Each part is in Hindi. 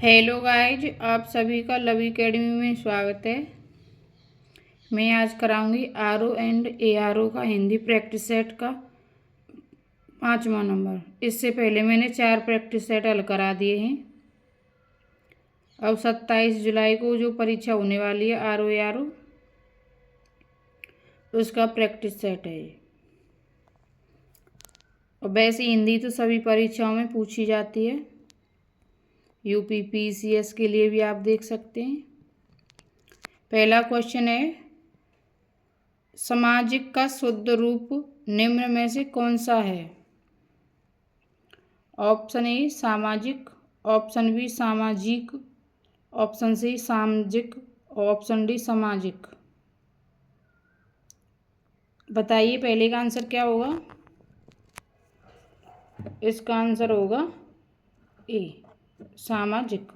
हेलो गाइज, आप सभी का लव एकेडमी में स्वागत है। मैं आज कराऊंगी R O and A R O का हिंदी प्रैक्टिस सेट का 5वां नंबर। इससे पहले मैंने 4 प्रैक्टिस सेट हल करा दिए हैं। अब 27 जुलाई को जो परीक्षा होने वाली है आर ओ ए आर ओ, उसका प्रैक्टिस सेट है ये। और वैसे हिंदी तो सभी परीक्षाओं में पूछी जाती है। यूपी पीसीएस के लिए भी आप देख सकते हैं। पहला क्वेश्चन है, सामाजिक का शुद्ध रूप निम्न में से कौन सा है? ऑप्शन ए सामाजिक, ऑप्शन बी सामाजिक, ऑप्शन सी सामाजिक, ऑप्शन डी सामाजिक। बताइए पहले का आंसर क्या होगा? इसका आंसर होगा ए सामाजिक।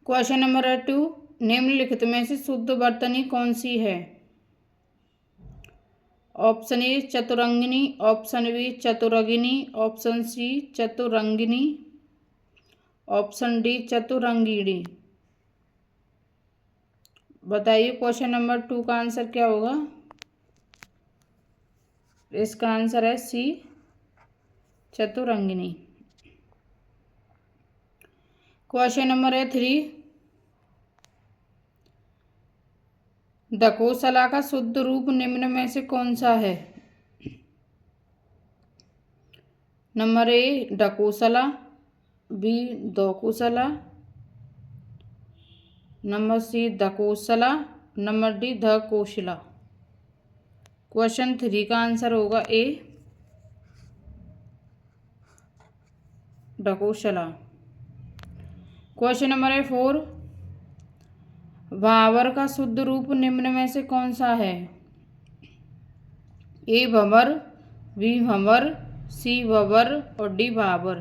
क्वेश्चन नंबर 2, निम्नलिखित में से शुद्ध वर्तनी कौन सी है? ऑप्शन ए चतुरंगिनी, ऑप्शन बी चतुरगिनी, ऑप्शन सी चतुरंगिनी, ऑप्शन डी चतुरंगिणी। बताइए क्वेश्चन नंबर 2 का आंसर क्या होगा? इसका आंसर है सी चतुरंगिनी। क्वेश्चन नंबर 3, दकोसला का शुद्ध रूप निम्न में से कौन सा है? नंबर ए डकोसला, बी दोकोसला, नंबर सी दकोसला, नंबर डी धकोसला। क्वेश्चन 3 का आंसर होगा ए डकोसला। क्वेश्चन नंबर 4, भावर का शुद्ध रूप निम्न में से कौन सा है? ए भंवर, बी भंवर, सी भंवर और डी भावर।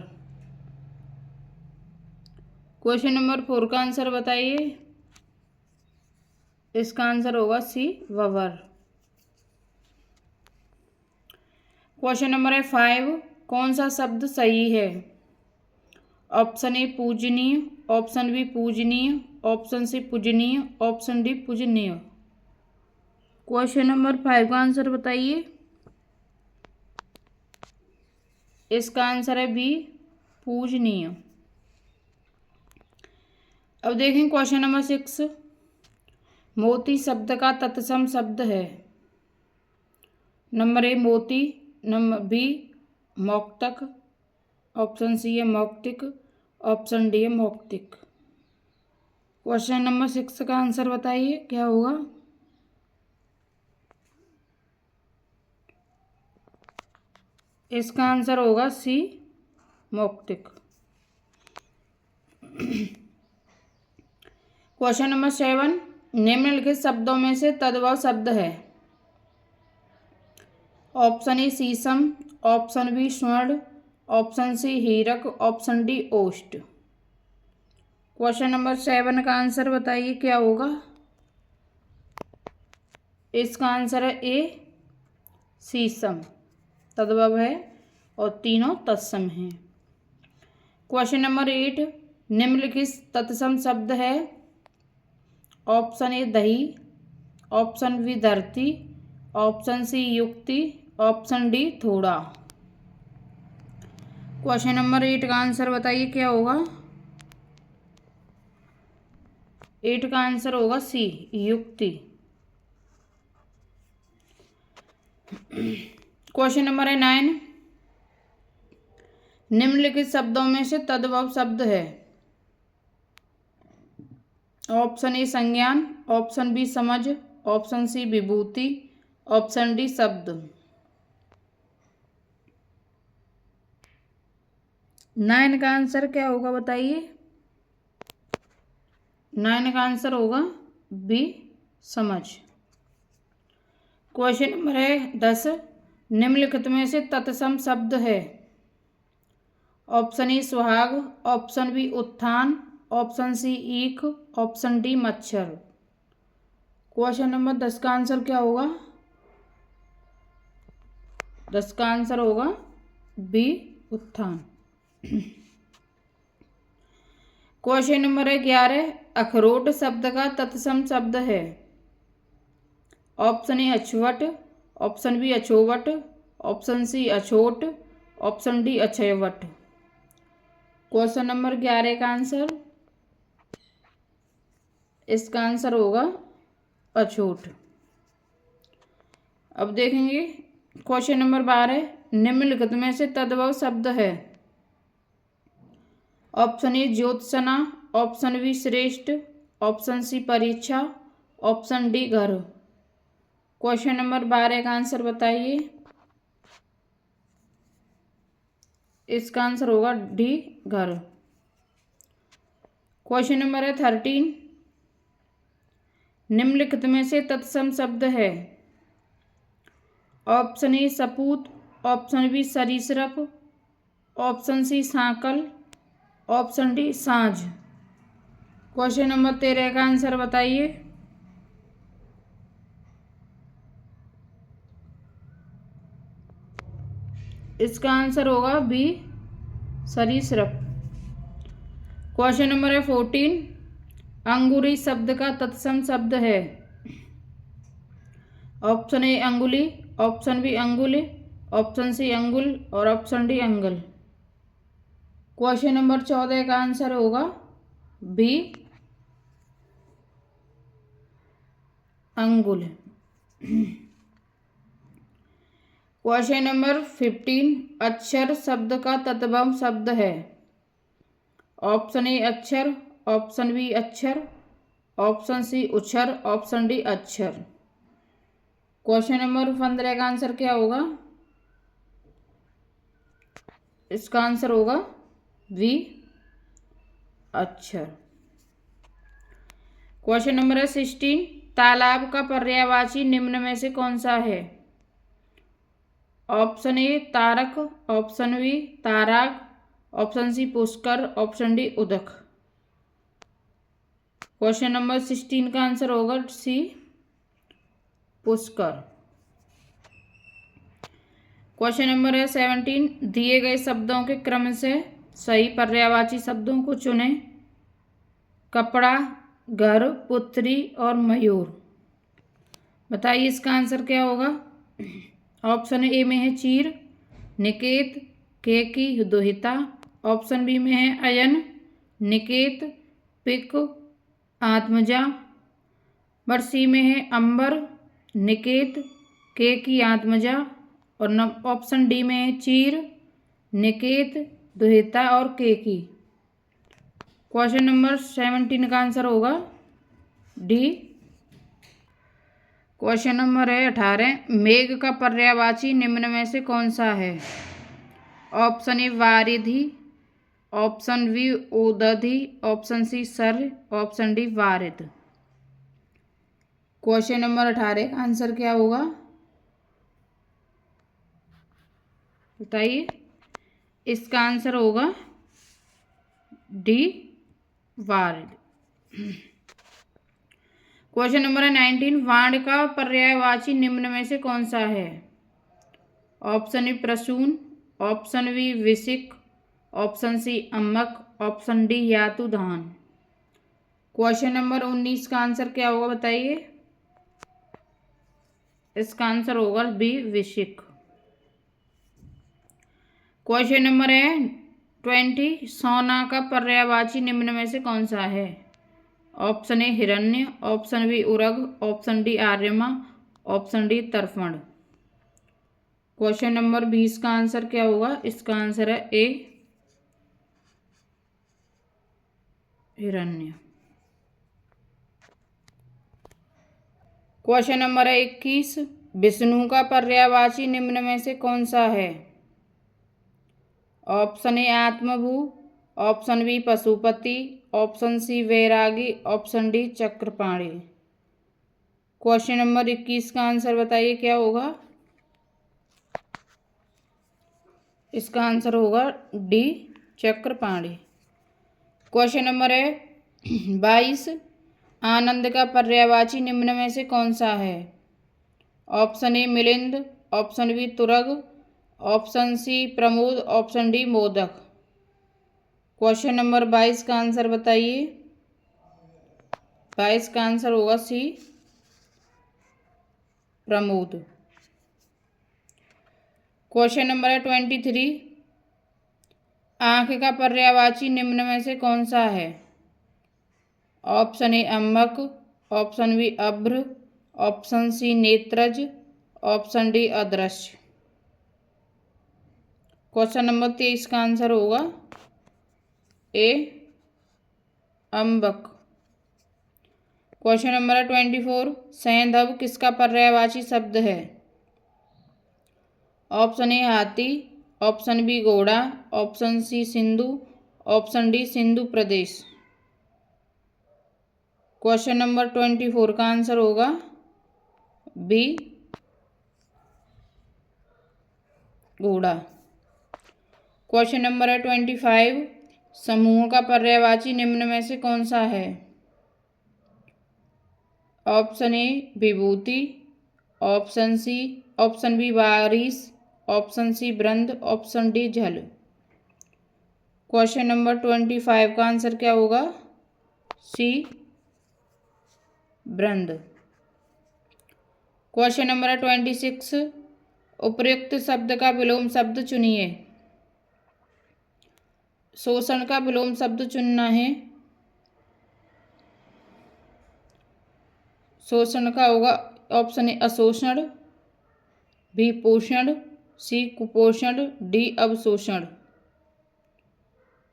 क्वेश्चन नंबर 4 का आंसर बताइए। इसका आंसर होगा सी भंवर। क्वेश्चन नंबर 5, कौन सा शब्द सही है? ऑप्शन ए पूजनीय, ऑप्शन बी पूजनीय, ऑप्शन सी पूजनीय, ऑप्शन डी पूजनीय। क्वेश्चन नंबर 5 का आंसर बताइए। इसका आंसर है बी पूजनीय। अब देखें क्वेश्चन नंबर 6, मोती शब्द का तत्सम शब्द है। नंबर ए मोती, नंबर बी मौक्तक, ऑप्शन सी है मौक्तिक, ऑप्शन डी है मौक्तिक। क्वेश्चन नंबर 6 का आंसर बताइए क्या होगा? इसका आंसर होगा सी मौक्तिक। क्वेश्चन नंबर 7, निम्नलिखित शब्दों में से तद्भव शब्द है। ऑप्शन ए शीशम, ऑप्शन बी स्वर्ण, ऑप्शन सी हीरक, ऑप्शन डी ओष्ठ। क्वेश्चन नंबर 7 का आंसर बताइए क्या होगा? इसका आंसर है ए शीशम तद्भव है और तीनों तत्सम हैं। क्वेश्चन नंबर 8, निम्नलिखित तत्सम शब्द है। ऑप्शन ए दही, ऑप्शन बी धरती, ऑप्शन सी युक्ति, ऑप्शन डी थोड़ा। क्वेश्चन नंबर 8 का आंसर बताइए क्या होगा? 8 का आंसर होगा सी युक्ति। क्वेश्चन नंबर 9, निम्नलिखित शब्दों में से तद्भव शब्द है। ऑप्शन ए संज्ञान, ऑप्शन बी समझ, ऑप्शन सी विभूति, ऑप्शन डी शब्द। 9 का आंसर क्या होगा बताइए? 9 का आंसर होगा बी समझ। क्वेश्चन नंबर है 10, निम्नलिखित में से तत्सम शब्द है। ऑप्शन ए सुहाग, ऑप्शन बी उत्थान, ऑप्शन सी ईख, ऑप्शन डी मच्छर। क्वेश्चन नंबर 10 का आंसर क्या होगा? 10 का आंसर होगा बी उत्थान। क्वेश्चन नंबर 11, अखरोट शब्द का तत्सम शब्द है। ऑप्शन ए अछवट, ऑप्शन बी अछोवट, ऑप्शन सी अछोट, ऑप्शन डी अछयवट। क्वेश्चन नंबर 11 का आंसर, इसका आंसर होगा अछूट। अब देखेंगे क्वेश्चन नंबर 12, निम्नलिखित में से तद्भव शब्द है। ऑप्शन ए ज्योत्सना, ऑप्शन बी श्रेष्ठ, ऑप्शन सी परीक्षा, ऑप्शन डी घर। क्वेश्चन नंबर 12 का आंसर बताइए। इसका आंसर होगा डी घर। क्वेश्चन नंबर है 13, निम्नलिखित में से तत्सम शब्द है। ऑप्शन ए सपूत, ऑप्शन बी सरीसृप, ऑप्शन सी सांकल, ऑप्शन डी साँझ। क्वेश्चन नंबर 13 का आंसर बताइए। इसका आंसर होगा बी सरीसृप। क्वेश्चन नंबर है 14, अंगुरी शब्द का तत्सम शब्द है। ऑप्शन ए अंगुली, ऑप्शन बी अंगुल, ऑप्शन सी अंगुल और ऑप्शन डी अंगल। क्वेश्चन नंबर 14 का आंसर होगा बी अंगुल। क्वेश्चन नंबर 15, अक्षर शब्द का तत्सम शब्द है। ऑप्शन ए अक्षर, ऑप्शन बी अक्षर, ऑप्शन सी उच्छर, ऑप्शन डी अक्षर। क्वेश्चन नंबर 15 का आंसर क्या होगा? इसका आंसर होगा बी अक्षर। क्वेश्चन नंबर है 16, तालाब का पर्यायवाची निम्न में से कौन सा है? ऑप्शन ए तारक, ऑप्शन बी ताराग, ऑप्शन सी पुष्कर, ऑप्शन डी उदक। क्वेश्चन नंबर 16 का आंसर होगा सी पुष्कर। क्वेश्चन नंबर है 17, दिए गए शब्दों के क्रम से सही पर्यायवाची शब्दों को चुनें। कपड़ा, घर, पुत्री और मयूर। बताइए इसका आंसर क्या होगा? ऑप्शन ए में है चीर, निकेत, केकी, दुहिता। ऑप्शन बी में है अयन, निकेत, पिक, आत्मजा। नंबर सी में है अंबर, निकेत, केकी, आत्मजा। और ऑप्शन डी में है चीर, निकेत, दुहिता और केकी। क्वेश्चन नंबर 17 का आंसर होगा डी। क्वेश्चन नंबर है 18, मेघ का पर्यायवाची निम्न में से कौन सा है? ऑप्शन ए वारिधि, ऑप्शन बी उदधि, ऑप्शन सी सर्य, ऑप्शन डी वारिध। क्वेश्चन नंबर 18 का आंसर क्या होगा? बताइए। इसका आंसर होगा डी वारिध। क्वेश्चन नंबर है 19, वाण का पर्यायवाची निम्न में से कौन सा है? ऑप्शन ए प्रसून, ऑप्शन बी विशिक, ऑप्शन सी अम्मक, ऑप्शन डी यातुधान। क्वेश्चन नंबर 19 का आंसर क्या होगा? बताइए। इसका आंसर होगा बी विशिक। क्वेश्चन नंबर है 20, सोना का पर्यायवाची निम्न में से कौन सा है? ऑप्शन ए हिरण्य, ऑप्शन बी उरग, ऑप्शन डी आर्यमा, ऑप्शन डी तर्पण। क्वेश्चन नंबर 20 का आंसर क्या होगा? इसका आंसर है ए हिरण्य। क्वेश्चन नंबर है 21, विष्णु का पर्यायवाची निम्न में से कौन सा है? ऑप्शन ए आत्मभू, ऑप्शन बी पशुपति, ऑप्शन सी वैरागी, ऑप्शन डी चक्रपाणी। क्वेश्चन नंबर 21 का आंसर बताइए क्या होगा? इसका आंसर होगा डी चक्रपाणी। क्वेश्चन नंबर है 22, आनंद का पर्यायवाची निम्न में से कौन सा है? ऑप्शन ए मिलिंद, ऑप्शन बी तुरग, ऑप्शन सी प्रमोद, ऑप्शन डी मोदक। क्वेश्चन नंबर 22 का आंसर बताइए। 22 का आंसर होगा सी प्रमोद। क्वेश्चन नंबर है 23। आंख का पर्यायवाची निम्न में से कौन सा है? ऑप्शन ए अम्बक, ऑप्शन बी अभ्र, ऑप्शन सी नेत्रज, ऑप्शन डी अदृश्य। क्वेश्चन नंबर 23 का आंसर होगा ए अम्बक। Question number 24। सैंधव किसका पर्यायवाची शब्द है? ऑप्शन ए हाथी, ऑप्शन बी घोड़ा, ऑप्शन सी सिंधु, ऑप्शन डी सिंधु प्रदेश। क्वेश्चन नंबर 24 का आंसर होगा बी घोड़ा। Question number 25। समूह का पर्यायवाची निम्न में से कौन सा है? ऑप्शन ए विभूति, ऑप्शन सी, ऑप्शन बी बारिश, ऑप्शन सी वृंद, ऑप्शन डी झल। क्वेश्चन नंबर 25 का आंसर क्या होगा? सी वृंद। Question number 26। उपर्युक्त शब्द का विलोम शब्द चुनिए। शोषण का विलोम शब्द चुनना है। शोषण का होगा ऑप्शन ए अशोषण, बी पोषण, सी कुपोषण, डी अवशोषण।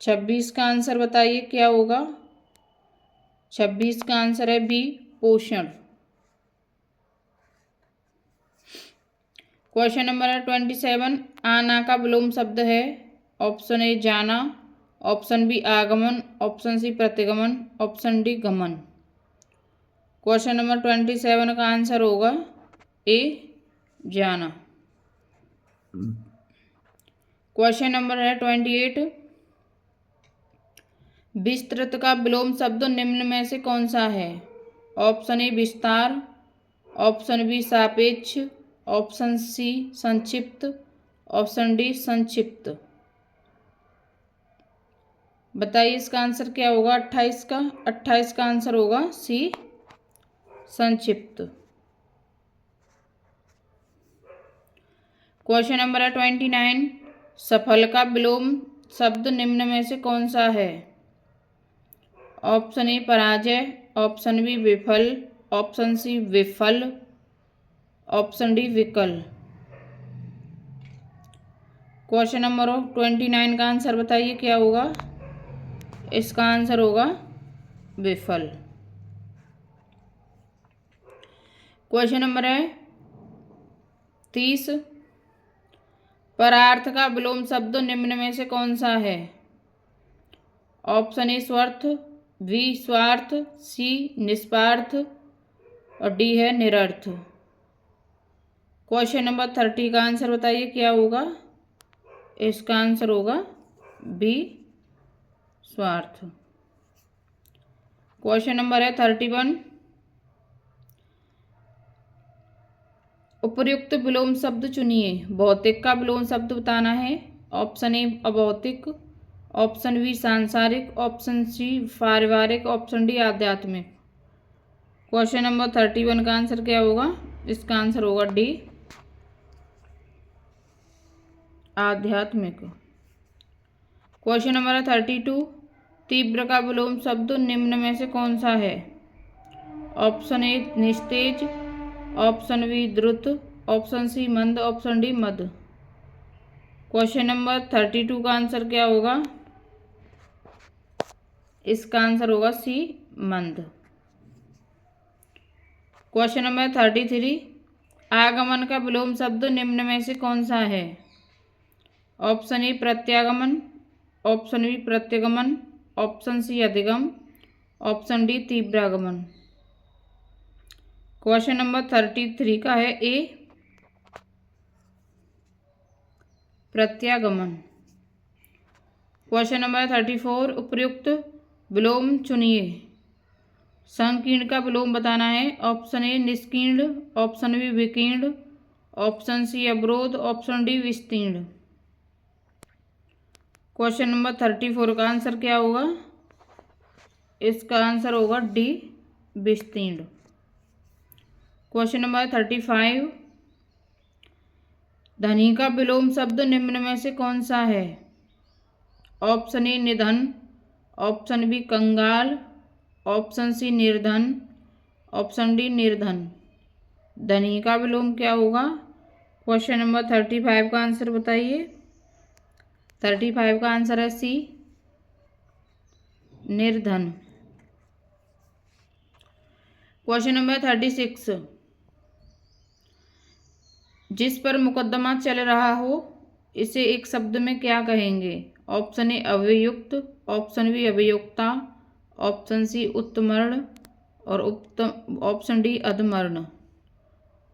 26 का आंसर बताइए क्या होगा? 26 का आंसर है बी पोषण। Question number 27। आना का विलोम शब्द है। ऑप्शन ए जाना, ऑप्शन बी आगमन, ऑप्शन सी प्रतिगमन, ऑप्शन डी गमन। क्वेश्चन नंबर 27 का आंसर होगा ए जाना। Question number 28। विस्तृत का विलोम शब्द निम्न में से कौन सा है? ऑप्शन ए विस्तार, ऑप्शन बी सापेक्ष, ऑप्शन सी संक्षिप्त, ऑप्शन डी संक्षिप्त। बताइए इसका आंसर क्या होगा? 28 का 28 का आंसर होगा सी संक्षिप्त। Question number 29। सफल का विलोम शब्द निम्न में से कौन सा है? ऑप्शन ए पराजय, ऑप्शन बी विफल, ऑप्शन सी विफल, ऑप्शन डी विकल। क्वेश्चन नंबर 29 का आंसर बताइए क्या होगा? इसका आंसर होगा विफल। Question number 30। परार्थ का विलोम शब्द निम्न में से कौन सा है? ऑप्शन ए स्वार्थ, बी स्वार्थ, सी निस्वार्थ और डी है निरर्थ। क्वेश्चन नंबर 30 का आंसर बताइए क्या होगा? इसका आंसर होगा बी स्वार्थ। Question number 31। उपर्युक्त विलोम शब्द चुनिए। भौतिक का विलोम शब्द बताना है। ऑप्शन ए अभौतिक, ऑप्शन बी सांसारिक, ऑप्शन सी पारिवारिक, ऑप्शन डी आध्यात्मिक। क्वेश्चन नंबर 31 का आंसर क्या होगा? इसका आंसर होगा डी आध्यात्मिक। Question number 32। तीव्र का विलोम शब्द निम्न में से कौन सा है? ऑप्शन ए निस्तेज, ऑप्शन बी द्रुत, ऑप्शन सी मंद, ऑप्शन डी मद। क्वेश्चन नंबर 32 का आंसर क्या होगा? इसका आंसर होगा सी मंद। Question number 33। आगमन का विलोम शब्द निम्न में से कौन सा है? ऑप्शन ए प्रत्यागमन, ऑप्शन बी प्रत्यगमन, ऑप्शन सी अधिगम, ऑप्शन डी तीव्रागमन। क्वेश्चन नंबर 33 का है ए प्रत्यागमन। Question number 34। उपर्युक्त विलोम चुनिए। संकीर्ण का विलोम बताना है। ऑप्शन ए निष्कीर्ण, ऑप्शन बी विकीर्ण, ऑप्शन सी अवरोध, ऑप्शन डी विस्तीर्ण। क्वेश्चन नंबर 34 का आंसर क्या होगा? इसका आंसर होगा डी विस्तीर्ण। क्वेश्चन नंबर 35, धनी का विलोम शब्द निम्न में से कौन सा है? ऑप्शन ए निधन, ऑप्शन बी कंगाल, ऑप्शन सी निर्धन, ऑप्शन डी निर्धन। धनी का विलोम क्या होगा? क्वेश्चन नंबर 35 का आंसर बताइए। 35 का आंसर है सी निर्धन। क्वेश्चन नंबर 36, जिस पर मुकदमा चल रहा हो इसे एक शब्द में क्या कहेंगे? ऑप्शन ए अभियुक्त, ऑप्शन बी अभियुक्ता, ऑप्शन सी उत्तमर्ण और ऑप्शन डी अधमर्ण।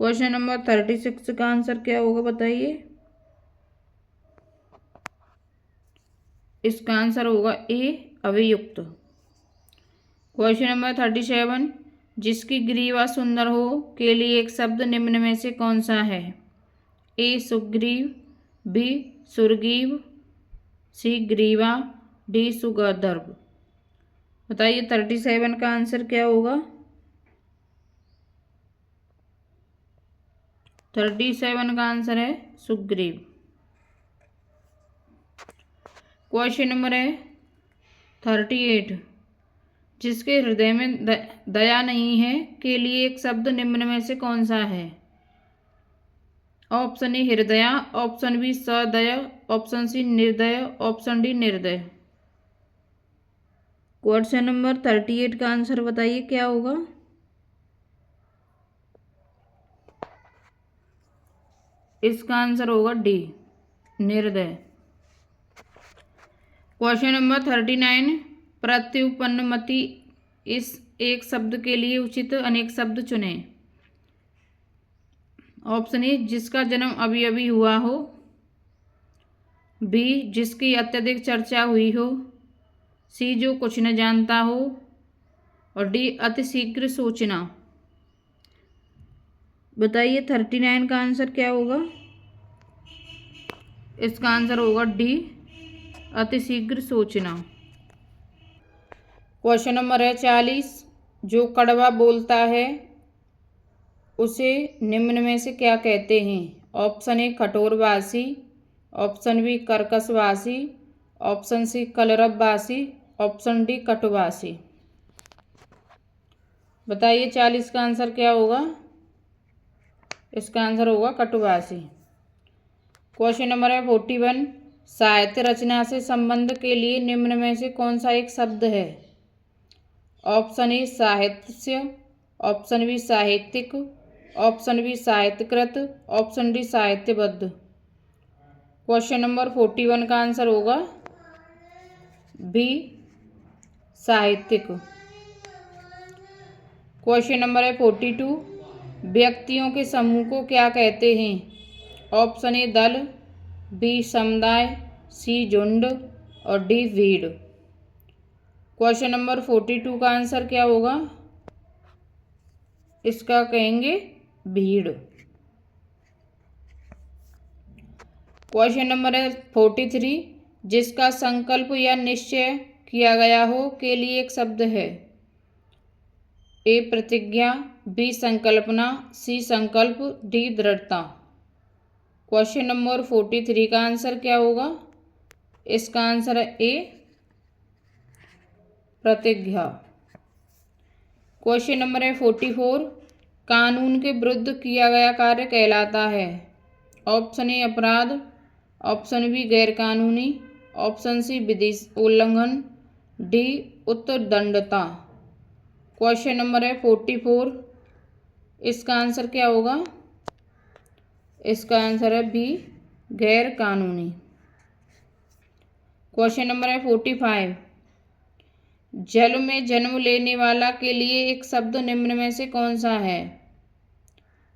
क्वेश्चन नंबर 36 का आंसर क्या होगा बताइए। इसका आंसर होगा ए अभियुक्त। क्वेश्चन नंबर 37, जिसकी ग्रीवा सुंदर हो के लिए एक शब्द निम्न में से कौन सा है? ए सुग्रीव, बी सुरगीव, सी ग्रीवा, डी सुगंधर्व। बताइए 37 का आंसर क्या होगा? 37 का आंसर है सुग्रीव। क्वेश्चन नंबर है 38, जिसके हृदय में दया नहीं है के लिए एक शब्द निम्न में से कौन सा है? ऑप्शन ए हृदया, ऑप्शन बी सदय, ऑप्शन सी निर्दय, ऑप्शन डी निर्दय। क्वेश्चन नंबर 38 का आंसर बताइए क्या होगा? इसका आंसर होगा डी निर्दय। क्वेश्चन नंबर 39, प्रत्युपन्नमति इस एक शब्द के लिए उचित अनेक शब्द चुनें। ऑप्शन ए जिसका जन्म अभी अभी हुआ हो, बी जिसकी अत्यधिक चर्चा हुई हो, सी जो कुछ न जानता हो और डी अतिशीघ्र सोचना। बताइए 39 का आंसर क्या होगा? इसका आंसर होगा डी अतिशीघ्र सोचना। क्वेश्चन नंबर है 40, जो कड़वा बोलता है उसे निम्न में से क्या कहते हैं? ऑप्शन ए कठोरवासी, ऑप्शन बी कर्कशवासी, ऑप्शन सी कलरववासी, ऑप्शन डी कटुवासी। बताइए 40 का आंसर क्या होगा? इसका आंसर होगा कटुवासी। क्वेश्चन नंबर है 41, साहित्य रचना से संबंध के लिए निम्न में से कौन सा एक शब्द है? ऑप्शन ए साहित्य, ऑप्शन बी साहित्यिक, ऑप्शन बी साहित्यकृत, ऑप्शन डी साहित्यबद्ध। क्वेश्चन नंबर 41 का आंसर होगा बी साहित्यिक। क्वेश्चन नंबर है 42, व्यक्तियों के समूह को क्या कहते हैं? ऑप्शन ए दल, बी समुदाय, सी झुंड और डी भीड़। क्वेश्चन नंबर 42 का आंसर क्या होगा? इसका कहेंगे भीड़। क्वेश्चन नंबर है 43, जिसका संकल्प या निश्चय किया गया हो के लिए एक शब्द है। ए प्रतिज्ञा, बी संकल्पना, सी संकल्प, डी दृढ़ता। क्वेश्चन नंबर 43 का आंसर क्या होगा? इसका आंसर है ए प्रतिज्ञा। क्वेश्चन नंबर है 44, कानून के विरुद्ध किया गया कार्य कहलाता है। ऑप्शन ए अपराध, ऑप्शन बी गैरकानूनी, ऑप्शन सी विधि उल्लंघन, डी उत्तरदंडता। क्वेश्चन नंबर है 44, इसका आंसर क्या होगा? इसका आंसर है बी गैर कानूनी। क्वेश्चन नंबर है 45, जल में जन्म लेने वाला के लिए एक शब्द निम्न में से कौन सा है?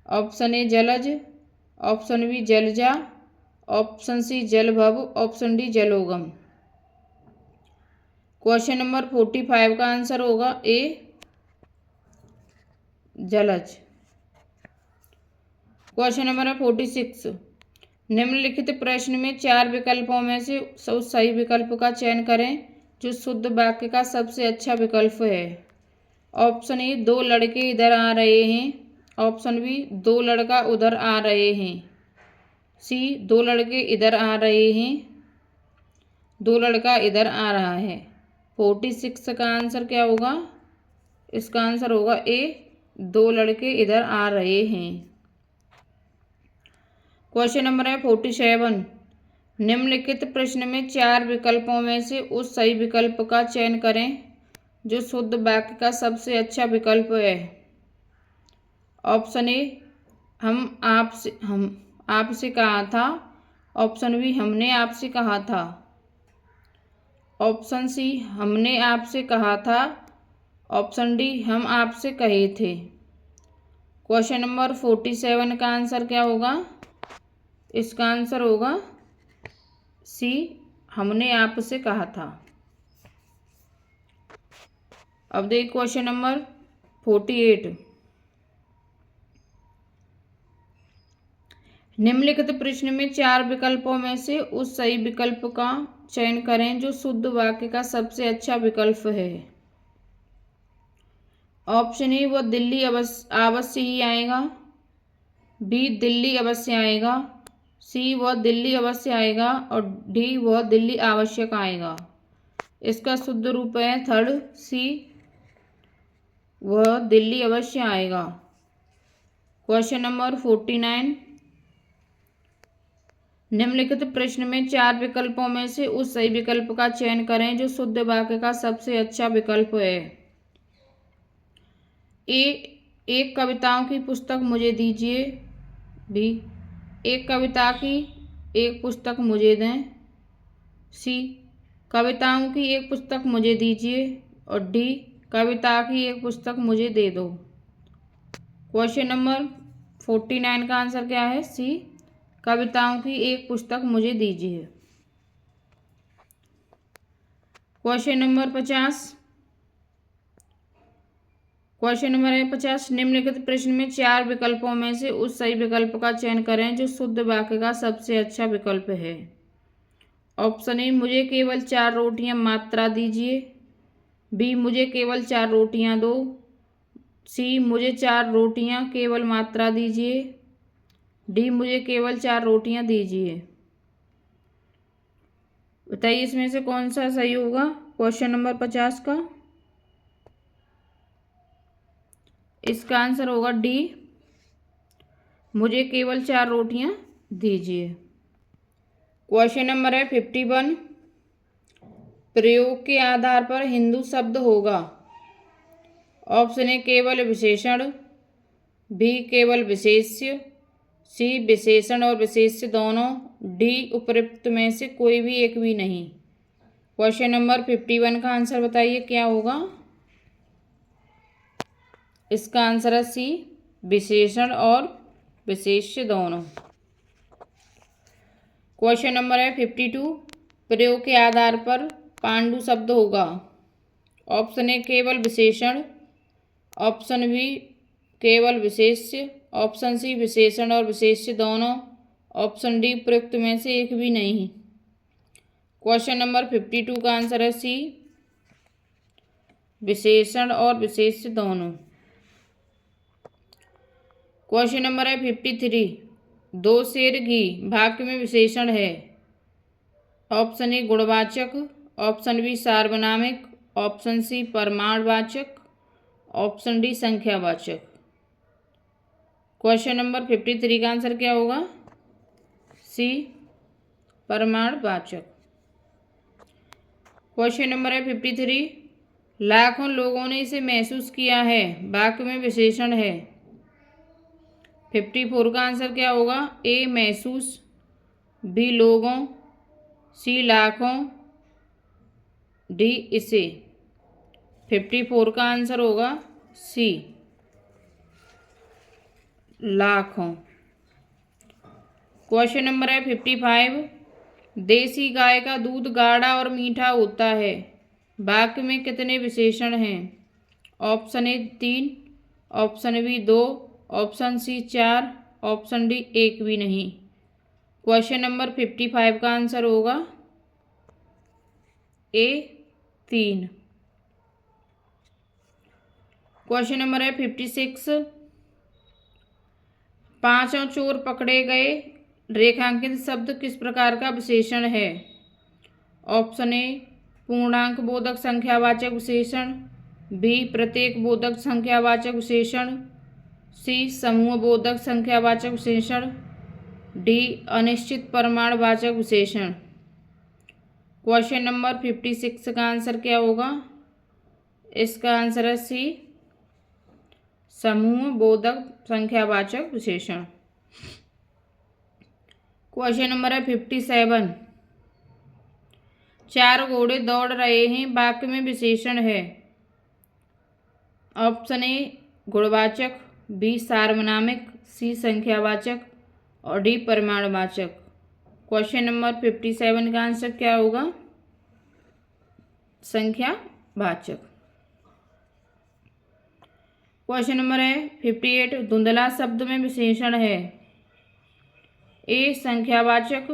ऑप्शन ए जलज, ऑप्शन बी जलजा, ऑप्शन सी जलभव, ऑप्शन डी जलोगम। क्वेश्चन नंबर 45 का आंसर होगा ए जलज। Question number 46। निम्नलिखित प्रश्न में 4 विकल्पों में से उस सही विकल्प का चयन करें जो शुद्ध वाक्य का सबसे अच्छा विकल्प है। ऑप्शन ए 2 लड़के इधर आ रहे हैं। ऑप्शन बी 2 लड़का उधर आ रहे हैं। सी 2 लड़के इधर आ रहे हैं। 2 लड़का इधर आ रहा है। 46 का आंसर क्या होगा? इसका आंसर होगा ए 2 लड़के इधर आ रहे हैं। क्वेश्चन नंबर है 47। निम्नलिखित प्रश्न में 4 विकल्पों में से उस सही विकल्प का चयन करें जो शुद्ध वाक्य का सबसे अच्छा विकल्प है। ऑप्शन ए हम आपसे कहा था। ऑप्शन बी हमने आपसे कहा था। ऑप्शन सी हमने आपसे कहा था। ऑप्शन डी हम आपसे कहे थे। क्वेश्चन नंबर 47 का आंसर क्या होगा? इसका आंसर होगा सी हमने आपसे कहा था। अब देखिए क्वेश्चन नंबर 48। निम्नलिखित प्रश्न में 4 विकल्पों में से उस सही विकल्प का चयन करें जो शुद्ध वाक्य का सबसे अच्छा विकल्प है। ऑप्शन ए वह दिल्ली अवश्य ही आएगा। बी दिल्ली अवश्य आएगा। सी वह दिल्ली अवश्य आएगा और डी वह दिल्ली आवश्यक आएगा। इसका शुद्ध रूप है थर्ड सी वह दिल्ली अवश्य आएगा। Question number 49। निम्नलिखित प्रश्न में 4 विकल्पों में से उस सही विकल्प का चयन करें जो शुद्ध वाक्य का सबसे अच्छा विकल्प है। ए एक कविताओं की पुस्तक मुझे दीजिए। बी एक कविता की एक पुस्तक मुझे दें। सी कविताओं की एक पुस्तक मुझे दीजिए और डी कविता की एक पुस्तक मुझे दे दो। क्वेश्चन नंबर 49 का आंसर क्या है? सी कविताओं की एक पुस्तक मुझे दीजिए। Question number 50। क्वेश्चन नंबर है 50। निम्नलिखित प्रश्न में 4 विकल्पों में से उस सही विकल्प का चयन करें जो शुद्ध वाक्य का सबसे अच्छा विकल्प है। ऑप्शन ए मुझे केवल 4 रोटियां मात्रा दीजिए। बी मुझे केवल 4 रोटियां दो। सी मुझे 4 रोटियां केवल मात्रा दीजिए। डी मुझे केवल 4 रोटियां दीजिए। बताइए इसमें से कौन सा सही होगा क्वेश्चन नंबर 50 का? इसका आंसर होगा डी मुझे केवल 4 रोटियां दीजिए। क्वेश्चन नंबर है 51। प्रयोग के आधार पर हिंदू शब्द होगा। ऑप्शन ए केवल विशेषण। बी केवल विशेष्य। सी विशेषण और विशेष्य दोनों। डी उपरोक्त में से कोई भी एक भी नहीं। क्वेश्चन नंबर 51 का आंसर बताइए क्या होगा? इसका आंसर है सी विशेषण और विशेष्य दोनों। क्वेश्चन नंबर है 52। प्रयोग के आधार पर पांडु शब्द होगा। ऑप्शन ए केवल विशेषण। ऑप्शन बी केवल विशेष्य। ऑप्शन सी विशेषण और विशेष्य दोनों। ऑप्शन डी प्रयुक्त में से एक भी नहीं। क्वेश्चन नंबर 52 का आंसर है सी विशेषण और विशेष्य दोनों। क्वेश्चन नंबर है 53। 2 सेर घी वाक्य में विशेषण है। ऑप्शन ए गुणवाचक। ऑप्शन बी सार्वनामिक। ऑप्शन सी परिमाणवाचक। ऑप्शन डी संख्यावाचक। क्वेश्चन नंबर 53 का आंसर क्या होगा? सी परिमाणवाचक। क्वेश्चन नंबर है 53। लाखों लोगों ने इसे महसूस किया है वाक्य में विशेषण है। 54 का आंसर क्या होगा? ए महसूस। बी लोगों। सी लाखों। डी इसे। 54 का आंसर होगा सी लाखों। क्वेश्चन नंबर है 55। देसी गाय का दूध गाढ़ा और मीठा होता है वाक्य में कितने विशेषण हैं? Option A 3। Option B 2। Option C 4। Option D एक भी नहीं। क्वेश्चन नंबर 55 का आंसर होगा ए 3। क्वेश्चन नंबर है 56, पांचों चोर पकड़े गए रेखांकित शब्द किस प्रकार का विशेषण है। ऑप्शन ए पूर्णांक बोधक संख्यावाचक विशेषण, बी प्रत्येक बोधक संख्यावाचक विशेषण, सी समूह बोधक संख्यावाचक विशेषण, डी अनिश्चित परिमाणवाचक विशेषण। क्वेश्चन नंबर 56 का आंसर क्या होगा? इसका आंसर है सी समूह बोधक संख्यावाचक विशेषण। क्वेश्चन नंबर है 57, चार घोड़े दौड़ रहे हैं, वाक्य में विशेषण है। ऑप्शन ए गुणवाचक, बी सार्वनामिक, सी संख्यावाचक और डी परिमाणवाचक। क्वेश्चन नंबर 57 का आंसर क्या होगा? संख्यावाचक। क्वेश्चन नंबर है 58, धुंधला शब्द में विशेषण है। ए संख्यावाचक,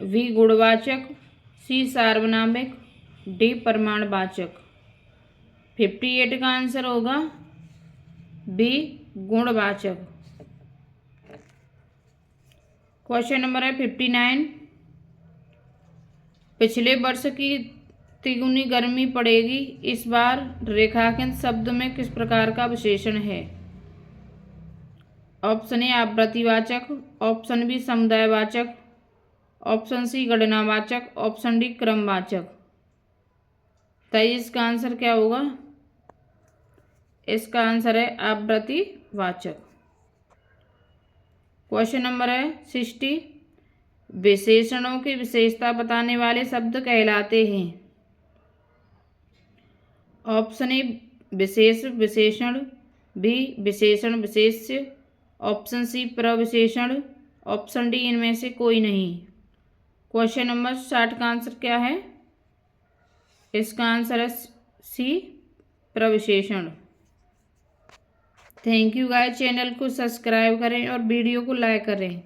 बी गुणवाचक, सी सार्वनामिक, डी परिमाणवाचक। 58 का आंसर होगा बी गुणवाचक। क्वेश्चन नंबर है 59, पिछले वर्ष की तिगुनी गर्मी पड़ेगी, इस बार रेखांकित शब्द में किस प्रकार का विशेषण है। ऑप्शन ए आवृत्तिवाचक, ऑप्शन बी समुदायवाचक, ऑप्शन सी गणनावाचक, ऑप्शन डी क्रमवाचक। तो इसका आंसर क्या होगा? इसका आंसर है आवृत्तिवाचक। क्वेश्चन नंबर है 60, विशेषणों की विशेषता बताने वाले शब्द कहलाते हैं। ऑप्शन ए विशेष विशेषण, बी विशेषण विशेष्य, ऑप्शन सी प्रविशेषण, ऑप्शन डी इनमें से कोई नहीं। क्वेश्चन नंबर 60 का आंसर क्या है? इसका आंसर है सी प्रविशेषण। थैंक यू गाइस, चैनल को सब्सक्राइब करें और वीडियो को लाइक करें।